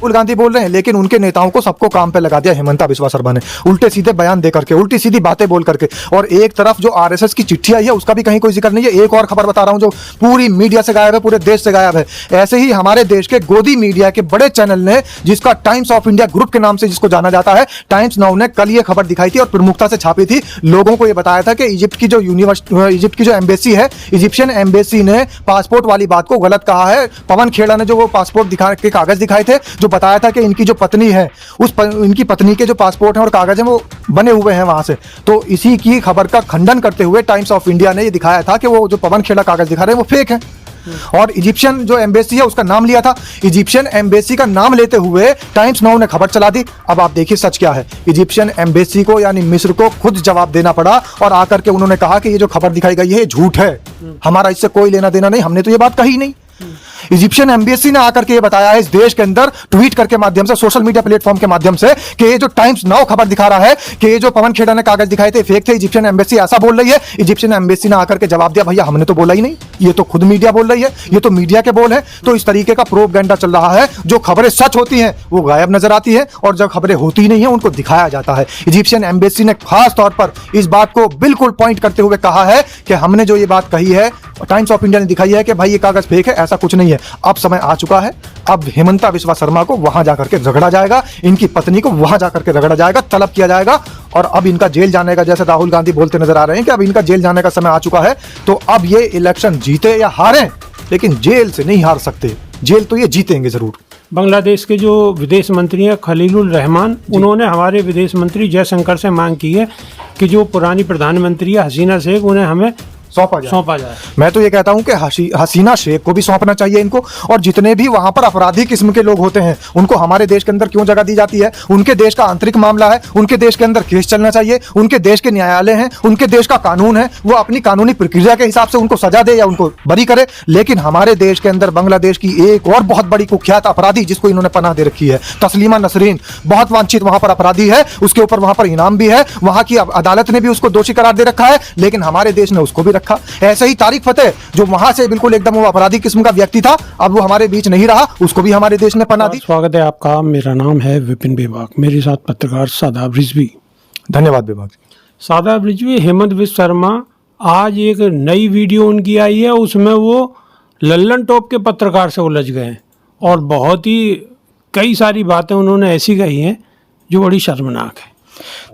राहुल गांधी बोल रहे हैं, लेकिन उनके नेताओं को सबको काम पे लगा दिया हेमंता बिस्वा शर्मा ने, उल्टे सीधे बयान दे करके, उल्टी सीधी बातें बोल करके। और एक तरफ जो आरएसएस की चिट्ठी आई है उसका भी कहीं कोई जिक्र नहीं है। एक और खबर बता रहा हूं जो पूरी मीडिया से गायब है, पूरे देश से गायब है। ऐसे ही हमारे देश के गोदी मीडिया के बड़े चैनल ने, जिसका टाइम्स ऑफ इंडिया ग्रुप के नाम से जिसको जाना जाता है, टाइम्स नाउ ने कल ये खबर दिखाई थी और प्रमुखता से छापी थी। लोगों को ये बताया था कि इजिप्ट की जो एम्बेसी है, इजिप्शियन एम्बेसी ने पासपोर्ट वाली बात को गलत कहा है। पवन खेड़ा ने जो वो पासपोर्ट दिखा के कागज दिखाए थे, जो बताया था कि इनकी जो पत्नी है, इनकी पत्नी के जो पासपोर्ट हैं और कागज हैं वो बने हुए हैं वहां से। तो इसी की खबर का खंडन करते हुए टाइम्स ऑफ इंडिया ने ये दिखाया था कि वो जो पवन खेड़ा कागज दिखा रहे हैं वो फेक है। और इजिप्शियन जो एम्बेसी है उसका नाम लिया था। इजिप्शियन एम्बेसी का नाम लेते हुए टाइम्स नाउ ने खबर चला दी। अब आप देखिए सच क्या है। इजिप्शियन एम्बेसी को यानी मिस्र को खुद जवाब देना पड़ा और आकर के उन्होंने कहा कि ये जो खबर दिखाई गई है झूठ है, हमारा इससे कोई लेना देना नहीं, हमने तो ये बात कही नहीं। इजिप्शियन एम्बेसी ने आकर के ये बताया है इस देश के अंदर ट्वीट करके माध्यम से, सोशल मीडिया प्लेटफॉर्म के माध्यम से, कि ये जो टाइम्स नाउ खबर दिखा रहा है कि ये जो पवन खेड़ा ने कागज दिखाए थे फेक थे, इजिप्शियन एम्बेसी ऐसा बोल रही है। इजिप्शियन एम्बेसी ने आकर के जवाब दिया, भैया हमने तो बोला ही नहीं, ये तो खुद मीडिया बोल रही है, ये तो मीडिया के बोल है। तो इस तरीके का प्रोपगेंडा चल रहा है। जो खबरें सच होती हैं वो गायब नजर आती है और जब खबरें होती नहीं है उनको दिखाया जाता है। इजिप्शियन एम्बेसी ने खास तौर पर इस बात को बिल्कुल पॉइंट करते हुए कहा है कि हमने जो ये बात कही है, टाइम्स ऑफ इंडिया ने दिखाई है कि भाई ये कागज फेक है, ऐसा कुछ नहीं है। अब समय आ चुका है, अब हेमंता बिस्वा शर्मा को वहां जाकर के रगड़ा जाएगा, इनकी पत्नी को वहां जाकर के रगड़ा जाएगा, तलब किया जाएगा और अब इनका जेल जाने का, जैसे राहुल गांधी बोलते नजर आ रहे हैं कि अब इनका जेल जाने का समय आ चुका है। तो अब ये इलेक्शन जीते या हारें, लेकिन जेल से नहीं हार सकते, जेल तो ये जीतेंगे जरूर। बांग्लादेश के जो विदेश मंत्री हैं खलीलुर रहमान, उन्होंने हमारे विदेश मंत्री जयशंकर से मांग की है कि जो पुरानी प्रधानमंत्री है हसीना शेख, उन्हें हमें सौंपा जाए। मैं तो ये कहता हूं कि हसीना शेख को भी सौंपना चाहिए इनको। और जितने भी वहां पर अपराधी किस्म के लोग होते हैं उनको हमारे देश के अंदर क्यों जगह दी जाती है? उनके देश का आंतरिक मामला है, उनके देश के अंदर केस चलना चाहिए, उनके देश के न्यायालय हैं, उनके देश का कानून है, वो अपनी कानूनी प्रक्रिया के हिसाब से उनको सजा दे या उनको बरी करे। लेकिन हमारे देश के अंदर बांग्लादेश की एक और बहुत बड़ी कुख्यात अपराधी जिसको इन्होंने पनाह दे रखी है, तस्लीमा नसरीन, बहुत वांछित वहां पर अपराधी है, उसके ऊपर वहां पर इनाम भी है, वहां की अदालत ने भी उसको दोषी करार दे रखा है, लेकिन हमारे देश ने उसको भी रखा। ऐसे ही तारिक फतेह जो वहां से बिल्कुल एकदम वो अपराधी किस्म का व्यक्ति था, अब वो हमारे बीच नहीं रहा, उसको भी हमारे देश ने पनाह दी। स्वागत है आपका, मेरा नाम है विपिन बेबाक, मेरे साथ पत्रकार शादाब रिजवी। धन्यवाद बेबाक। शादाब रिजवी, हेमंत बिस्वा शर्मा, आज एक नई वीडियो उनकी आई है, उसमें वो लल्लन टॉप के पत्रकार से उलझ गए हैं और बहुत ही कई सारी बातें उन्होंने ऐसी कही हैं जो बड़ी शर्मनाक है।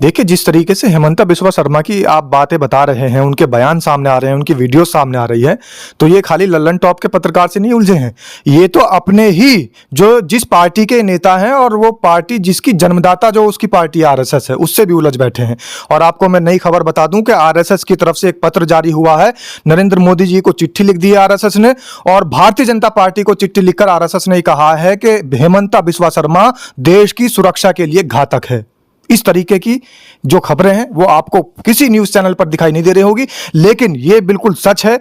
देखिए, जिस तरीके से हेमंता बिस्वा शर्मा की आप बातें बता रहे हैं, उनके बयान सामने आ रहे हैं, उनकी वीडियो सामने आ रही है, तो ये खाली लल्लन टॉप के पत्रकार से नहीं उलझे हैं, ये तो अपने ही जो जिस पार्टी के नेता हैं और वो पार्टी जिसकी जन्मदाता जो उसकी पार्टी आरएसएस है, उससे भी उलझ बैठे हैं। और आपको मैं नई खबर बता दूं कि आरएसएस की तरफ से एक पत्र जारी हुआ है, नरेंद्र मोदी जी को चिट्ठी लिख दी है आरएसएस ने, और भारतीय जनता पार्टी को चिट्ठी लिखकर आरएसएस ने कहा है कि हेमंता बिस्वा शर्मा देश की सुरक्षा के लिए घातक है। इस तरीके की जो खबरें हैं वो आपको किसी न्यूज़ चैनल पर दिखाई नहीं दे रही होगी, लेकिन ये बिल्कुल सच है।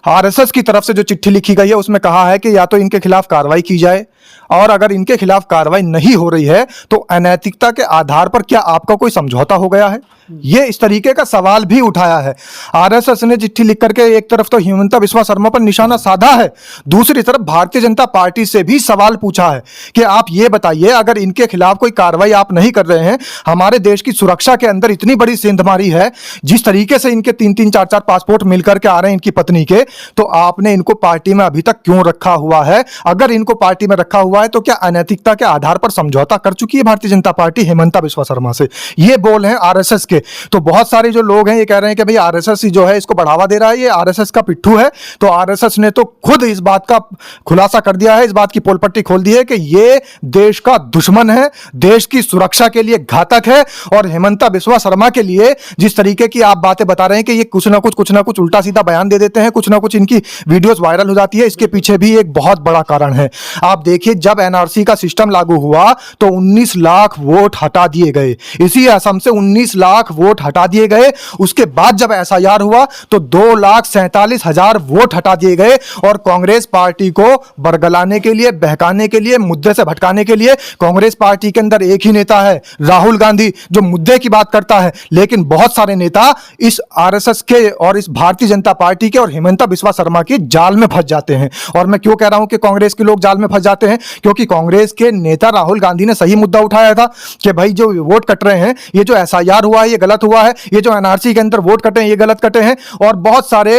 आरएसएस की तरफ से जो चिट्ठी लिखी गई है उसमें कहा है कि या तो इनके खिलाफ कार्रवाई की जाए, और अगर इनके खिलाफ कार्रवाई नहीं हो रही है तो अनैतिकता के आधार पर क्या आपका कोई समझौता हो गया है? ये इस तरीके का सवाल भी उठाया है। आरएसएस ने चिट्ठी लिख करके एक तरफ तो हेमंता बिस्वा शर्मा पर निशाना साधा है, दूसरी तरफ भारतीय जनता पार्टी से भी सवाल पूछा है कि आप ये बताइए, अगर इनके खिलाफ कोई कार्रवाई आप नहीं कर रहे हैं, हमारे देश की सुरक्षा के अंदर इतनी बड़ी सेंधमारी है, जिस तरीके से इनके 3-3, 4-4 पासपोर्ट मिलकर के आ रहे हैं इनकी पत्नी के, तो आपने इनको पार्टी में अभी तक क्यों रखा हुआ है? अगर इनको पार्टी में रखा हुआ है तो क्या अनैतिकता के आधार पर समझौता कर चुकी है भारतीय जनता पार्टी हेमंता बिस्वा शर्मा से? ये बोल हैं आरएसएस के। तो बहुत सारे जो लोग हैं ये कह रहे हैं कि भाई आरएसएस जो है इसको बढ़ावा दे रहा है, ये आरएसएस का पिट्ठू है। तो आरएसएस ने तो खुद इस बात का खुलासा कर दिया है, इस बात की पोलपट्टी खोल दी है कि ये देश का दुश्मन है, देश की सुरक्षा के लिए घातक है। और हेमंता बिस्वा शर्मा के लिए जिस तरीके की आप बातें बता रहे हैं कि ये कुछ ना कुछ उल्टा सीधा बयान दे देते हैं, कुछ ना कुछ इनकी वीडियोस वायरल हो जाती है, इसके पीछे भी एक बहुत बड़ा कारण है। आप देखिए, जब एनआरसी का सिस्टम लागू हुआ तो 19 लाख वोट हटा दिए गए, इसी असम से 19 लाख वोट हटा दिए गए। उसके बाद जब एसआईआर हुआ तो 2,47,000 वोट हटा दिए गए। और कांग्रेस पार्टी को बरगलाने के लिए, बहकाने के लिए, मुद्दे से भटकाने के लिए कांग्रेस पार्टी के अंदर एक ही नेता है, राहुल गांधी। गांधी जो मुद्दे की बात करता है, लेकिन बहुत सारे नेता इस आरएसएस के और इस भारतीय जनता पार्टी के और हेमंता बिस्वा शर्मा के जाल में फंस जाते हैं। और मैं क्यों कह रहा हूं कि कांग्रेस के लोग जाल में फंस जाते हैं, क्योंकि कांग्रेस के नेता राहुल गांधी ने सही मुद्दा उठाया था कि भाई जो वोट कट रहे हैं, ये जो एसआईआर हुआ है ये गलत हुआ है, ये जो एनआरसी के अंदर वोट कटे हैं ये गलत कटे हैं। और बहुत सारे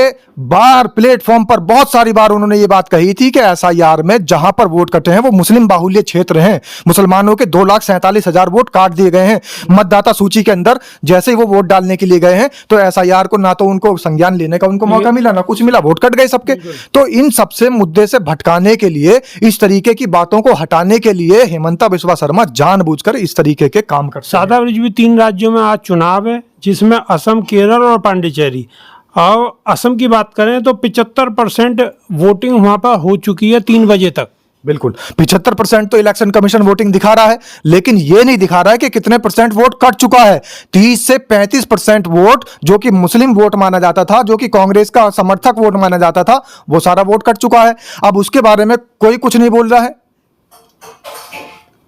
बार प्लेटफॉर्म पर बहुत सारी बार उन्होंने ये बात कही थी कि एसआईआर में जहां पर वोट कटे हैं वो मुस्लिम बाहुल्य क्षेत्र हैं, मुसलमानों के 2,47,000 वोट काट दिए गए हैं मतदाता सूची के अंदर। जैसे ही वो वोट डालने के लिए गए हैं तो एसआईआर को ना तो उनको संज्ञान लेने का उनको मौका मिला, ना कुछ मिला, वोट कट गए सबके। तो इन सबसे मुद्दे से भटकाने के लिए, इस तरीके की बातों को हटाने के लिए हेमंता बिस्वा शर्मा जानबूझकर इस तरीके के काम करते हैं। सादा ब्रिज भी 3 राज्यों में आज चुनाव है, जिसमें असम, केरल और पांडिचेरी। और असम की बात करें तो 75% वोटिंग वहां पर हो चुकी है 3 बजे तक। बिल्कुल 75% तो इलेक्शन कमीशन वोटिंग दिखा रहा है, लेकिन यह नहीं दिखा रहा है कि कितने परसेंट वोट कट चुका है। 30 से 35% वोट जो कि मुस्लिम वोट माना जाता था, जो कि कांग्रेस का समर्थक वोट माना जाता था, वो सारा वोट कट चुका है। अब उसके बारे में कोई कुछ नहीं बोल रहा है।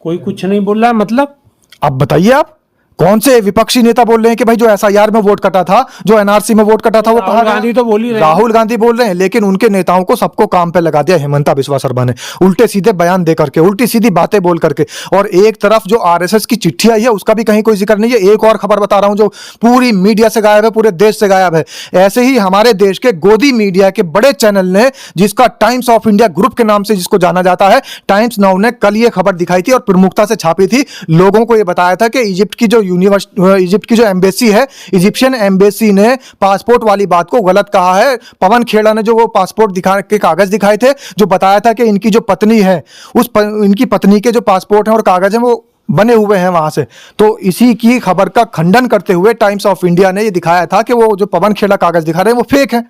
कोई कुछ नहीं बोल रहा है मतलब? अब बताइए आप कौन से विपक्षी नेता बोल रहे हैं कि भाई जो एसआईआर में वोट कटा था, जो एनआरसी में वोट कटा था, वो राहुल गांधी तो बोल ही रहे हैं। राहुल गांधी बोल रहे हैं, लेकिन उनके नेताओं को सबको काम पे लगा दिया हेमंता बिस्वा शर्मा ने, उल्टे सीधे बयान दे करके, उल्टी सीधी बातें बोल करके। और एक तरफ जो आरएसएस की चिट्ठी आई है उसका भी कहीं कोई जिक्र नहीं है। एक और खबर बता रहा हूं जो पूरी मीडिया से गायब है, पूरे देश से गायब है। ऐसे ही हमारे देश के गोदी मीडिया के बड़े चैनल ने, जिसका टाइम्स ऑफ इंडिया ग्रुप के नाम से जिसको जाना जाता है, टाइम्स नाउ ने कल ये खबर दिखाई थी और प्रमुखता से छापी थी। लोगों को यह बताया था कि इजिप्ट की जो इजिप्ट की जो एम्बेसी है, इजिप्शियन एम्बेसी ने पासपोर्ट वाली बात को गलत कहा है। पवन खेड़ा ने जो वो पासपोर्ट दिखा के कागज दिखाए थे, जो बताया था कि इनकी जो पत्नी है, इनकी पत्नी के जो पासपोर्ट हैं और कागज हैं वो बने हुए हैं वहां से। तो इसी की खबर का खंडन करते हुए टाइम्स ऑफ इंडिया ने ये दिखाया था कि वो जो पवन खेड़ा कागज दिखा रहे हैं वो फेक है।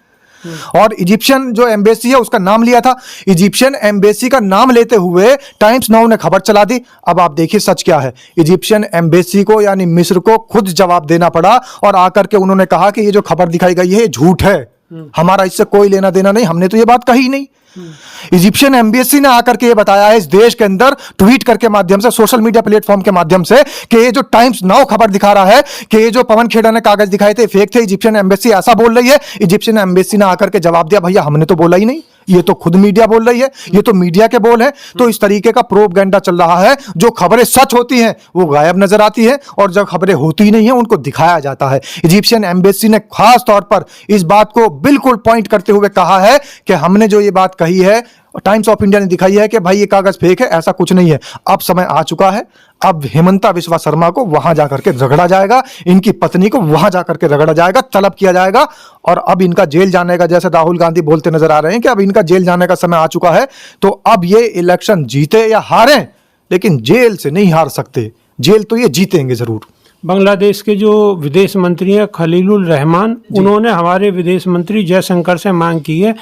और इजिप्शियन जो एम्बेसी है उसका नाम लिया था। इजिप्शियन एम्बेसी का नाम लेते हुए टाइम्स नाउ ने खबर चला दी। अब आप देखिए सच क्या है। इजिप्शियन एम्बेसी को यानी मिस्र को खुद जवाब देना पड़ा और आकर के उन्होंने कहा कि ये जो खबर दिखाई गई है ये झूठ है, हमारा इससे कोई लेना देना नहीं, हमने तो ये बात कही नहीं। इजिप्शियन एम्बेसी ने आकर के ये बताया है इस देश के अंदर ट्वीट करके माध्यम से, सोशल मीडिया प्लेटफॉर्म के माध्यम से, कि ये जो टाइम्स नाउ खबर दिखा रहा है कि ये जो पवन खेड़ा ने कागज दिखाए थे फेक थे, इजिप्शियन एम्बेसी ऐसा बोल रही है। इजिप्शियन एम्बेसी ने आकर के जवाब दिया, भैया हमने तो बोला ही नहीं, ये तो खुद मीडिया बोल रही है, ये तो मीडिया के बोल है। तो इस तरीके का प्रोपगेंडा चल रहा है। जो खबरें सच होती हैं वो गायब नजर आती है और जो खबरें होती नहीं है उनको दिखाया जाता है। इजिप्शियन एम्बेसी ने खास तौर पर इस बात को बिल्कुल पॉइंट करते हुए कहा है कि हमने जो ये बात कही है, टाइम्स ऑफ इंडिया ने दिखाई है कि भाई ये कागज फेक है, ऐसा कुछ नहीं है। अब समय आ चुका है, अब हेमंता बिस्वा शर्मा को वहां जाकर के रगड़ा जाएगा, इनकी पत्नी को वहां जाकर के रगड़ा जाएगा, तलब किया जाएगा। और अब इनका जेल जाने का, जैसे राहुल गांधी बोलते नजर आ रहे हैं कि अब इनका जेल जाने का समय आ चुका है। तो अब ये इलेक्शन जीते या हारें, लेकिन जेल से नहीं हार सकते, जेल तो ये जीतेंगे जरूर। बांग्लादेश के जो विदेश मंत्री हैं खलीलुर रहमान, उन्होंने हमारे विदेश मंत्री जयशंकर से मांग की है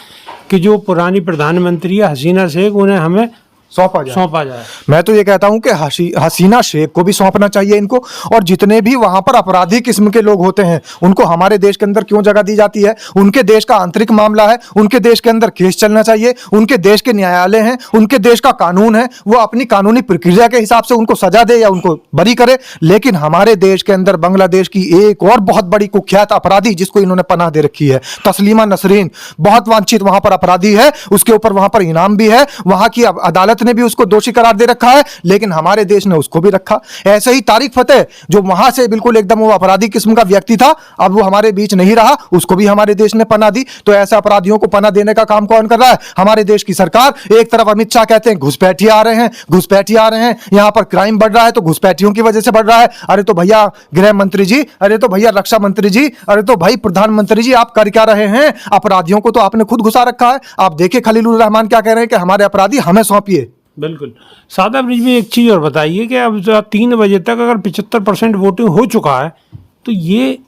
कि जो पुरानी प्रधानमंत्री है हसीना शेख, उन्हें हमें सौंपा जाए। मैं तो ये कहता हूं कि हसीना शेख को भी सौंपना चाहिए इनको। और जितने भी वहां पर अपराधी किस्म के लोग होते हैं उनको हमारे देश के अंदर क्यों जगह दी जाती है? उनके देश का आंतरिक मामला है, उनके देश के अंदर केस चलना चाहिए, उनके देश के न्यायालय हैं, उनके देश का कानून है, वो अपनी कानूनी प्रक्रिया के हिसाब से उनको सजा दे या उनको बरी करे। लेकिन हमारे देश के अंदर बांग्लादेश की एक और बहुत बड़ी कुख्यात अपराधी जिसको इन्होंने पनाह दे रखी है, तस्लीमा नसरीन, बहुत वांछित वहां पर अपराधी है, उसके ऊपर वहां पर इनाम भी है, वहां की अदालत ने भी उसको दोषी करार दे रखा है, लेकिन हमारे देश ने उसको भी रखा। ऐसे ही तारिक फतेह जो वहां से बिल्कुल एकदम वो अपराधी किस्म का व्यक्ति था, अब वो हमारे बीच नहीं रहा, उसको भी हमारे देश ने पनाह दी। तो ऐसे अपराधियों को पनाह देने का काम कौन कर रहा है? हमारे देश की सरकार। एक तरफ अमित शाह कहते हैं घुसपैठिए आ रहे हैं, घुसपैठिए आ रहे हैं, यहां पर क्राइम बढ़ रहा है तो घुसपैठियों की वजह से बढ़ रहा है। अरे तो भैया गृह मंत्री जी, अरे तो भैया रक्षा मंत्री जी, अरे तो भाई प्रधानमंत्री जी, आप कर क्या रहे हैं? अपराधियों को तो आपने खुद घुसा रखा है। आप देखिए खलीलुर रहमान क्या कह रहे हैं कि हमारे अपराधी हमें सौंपिए। बिल्कुल। सादा ब्रिज में एक चीज़ और बताइए कि अब 3 बजे तक अगर 75% वोटिंग हो चुका है तो ये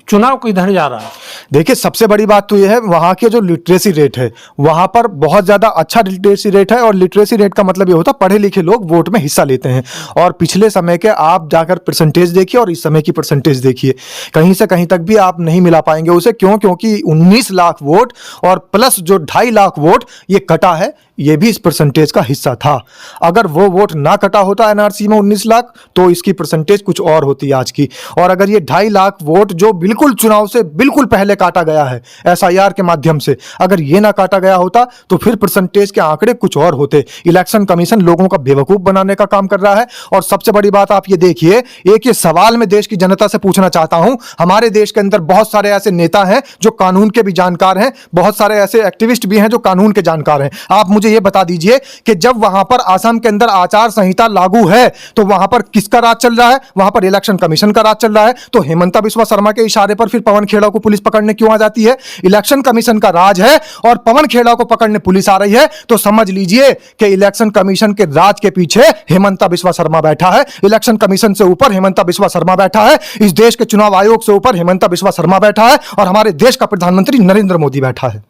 चुनाव किधर जा रहा है। देखिए, सबसे बड़ी बात तो यह है वहाँ के जो लिटरेसी रेट है, वहाँ पर बहुत ज़्यादा अच्छा लिटरेसी रेट है। और लिटरेसी रेट का मतलब ये होता है पढ़े लिखे लोग वोट में हिस्सा लेते हैं। और पिछले समय के आप जाकर परसेंटेज देखिए और इस समय की परसेंटेज देखिए, कहीं से कहीं तक भी आप नहीं मिला पाएंगे उसे। क्यों? क्योंकि 19 लाख वोट और प्लस जो 2.5 लाख वोट ये कटा है, ये भी इस परसेंटेज का हिस्सा था। अगर वो वोट ना कटा होता एनआरसी में 19 लाख, तो इसकी परसेंटेज कुछ और होती आज की। और अगर ये 2.5 लाख वोट जो बिल्कुल चुनाव से बिल्कुल पहले काटा गया है एसआईआर के माध्यम से, अगर ये ना काटा गया होता तो फिर परसेंटेज के आंकड़े कुछ और होते। इलेक्शन कमीशन लोगों का बेवकूफ बनाने का काम कर रहा है। और सबसे बड़ी बात आप ये देखिए, एक ये सवाल मैं देश की जनता से पूछना चाहता हूं, हमारे देश के अंदर बहुत सारे ऐसे नेता हैं जो कानून के भी जानकार हैं, बहुत सारे ऐसे एक्टिविस्ट भी हैं जो कानून के जानकार हैं। आप मुझे ये बता दीजिए कि जब वहां पर आसाम के अंदर आचार संहिता लागू है तो वहां पर किसका राज चल रहा है? वहां पर इलेक्शन कमीशन का राज चल रहा है। तो हेमंता बिस्वा शर्मा के इशारे पर फिर पवन खेड़ा को पुलिस पकड़ने क्यों आ जाती है? इलेक्शन कमीशन का राज है और पवन खेड़ा को पकड़ने पुलिस आ रही है। तो समझ लीजिए कि इलेक्शन कमीशन के राज के पीछे हेमंता बिस्वा शर्मा बैठा है। इलेक्शन कमीशन से ऊपर हेमंता बिस्वा शर्मा बैठा है। इस देश के चुनाव आयोग से ऊपर हेमंता बिस्वा शर्मा बैठा है और हमारे देश का प्रधानमंत्री नरेंद्र मोदी बैठा है।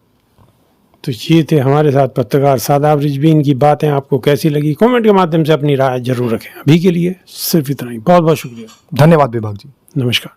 तो ये थे हमारे साथ पत्रकार शादाब रिजवी। इनकी बातें आपको कैसी लगी कमेंट के माध्यम से अपनी राय जरूर रखें। अभी के लिए सिर्फ इतना ही। बहुत बहुत शुक्रिया। धन्यवाद विभाग जी। नमस्कार।